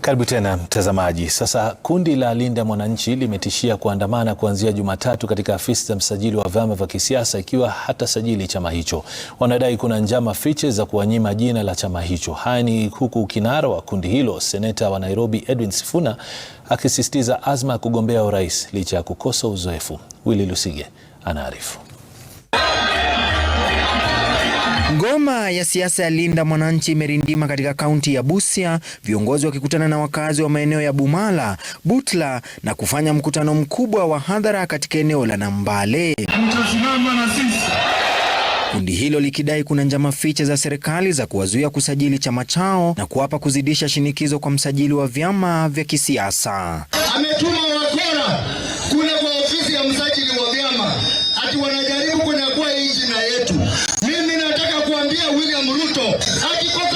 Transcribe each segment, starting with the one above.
Karibu tena mtazamaji. Sasa kundi la Linda Mwananchi limetishia kuandamana kuanzia Jumatatu katika afisi za msajili wa vyama vya kisiasa ikiwa hatasajili chama hicho. Wanadai kuna njama fiche za kuwanyima jina la chama hicho. Haya ni huku kinara wa kundi hilo, seneta wa Nairobi Edwin Sifuna, akisisitiza azma ya kugombea urais licha ya kukosa uzoefu. Willy Lusige anaarifu. Ngoma ya siasa ya Linda Mwananchi imerindima katika kaunti ya Busia, viongozi wakikutana na wakazi wa maeneo ya Bumala, Butla na kufanya mkutano mkubwa wa hadhara katika eneo la Nambale. Kundi hilo likidai kuna njama fiche za serikali za kuwazuia kusajili chama chao na kuwapa kuzidisha shinikizo kwa msajili wa vyama vya kisiasa. Ametuma wakora kule kwa ofisi ya msajili wa vyama ati wanajaribu kunyakua hii jina yetu. Mimi nataka kuambia William Ruto article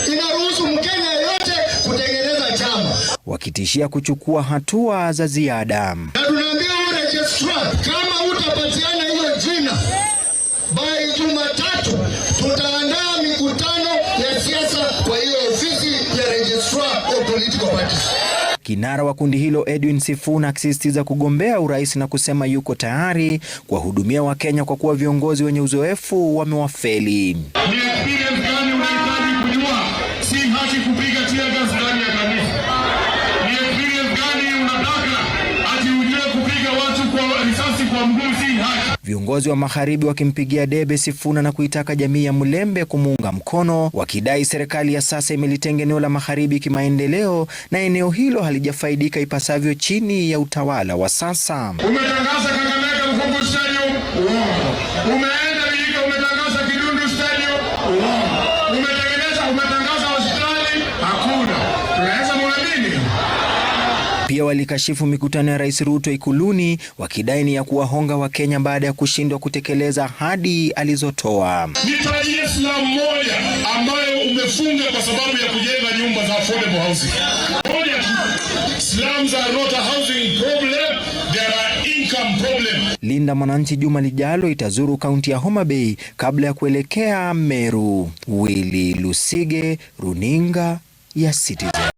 38 inaruhusu Mkenya yote kutengeneza chama, wakitishia kuchukua hatua za ziada. Na tunaambia registrar, kama utapatiana hiyo jina by Jumatatu tutaandaa mikutano ya siasa kwa hiyo ofisi ya registrar of political parties. Kinara wa kundi hilo Edwin Sifuna akisisitiza kugombea urais na kusema yuko tayari kuwahudumia Wakenya kwa kuwa viongozi wenye uzoefu wamewafeli. Ni experience gani unahitaji kujua? Si haki kupiga tear gas ndani ya kanisa. Ni experience gani unataka ati ujue kupiga watu kwa risasi kwa mguu? Si haki. Viongozi wa magharibi wakimpigia debe Sifuna na kuitaka jamii ya Mulembe kumuunga mkono, wakidai serikali ya sasa imelitenga eneo la magharibi kimaendeleo na eneo hilo halijafaidika ipasavyo chini ya utawala wa sasa. Umetangaza Kakamega Bukombe Stadium, umeenda Vihiga umetangaza Kidundu Stadium, umetangaza hospitali, hakuna. Tunaweza muamini? Pia walikashifu mikutano ya Rais Ruto Ikuluni, wakidai ni ya kuwahonga Wakenya baada ya kushindwa kutekeleza ahadi alizotoa. Nitajie slum moja ambayo umefunga kwa sababu ya kujenga nyumba za affordable housing. Moja tu. Slums are not a housing problem, they are income problem. Linda Mwananchi juma lijalo itazuru kaunti ya Homa Bay kabla ya kuelekea Meru. Willy Lusige, runinga ya Citizen.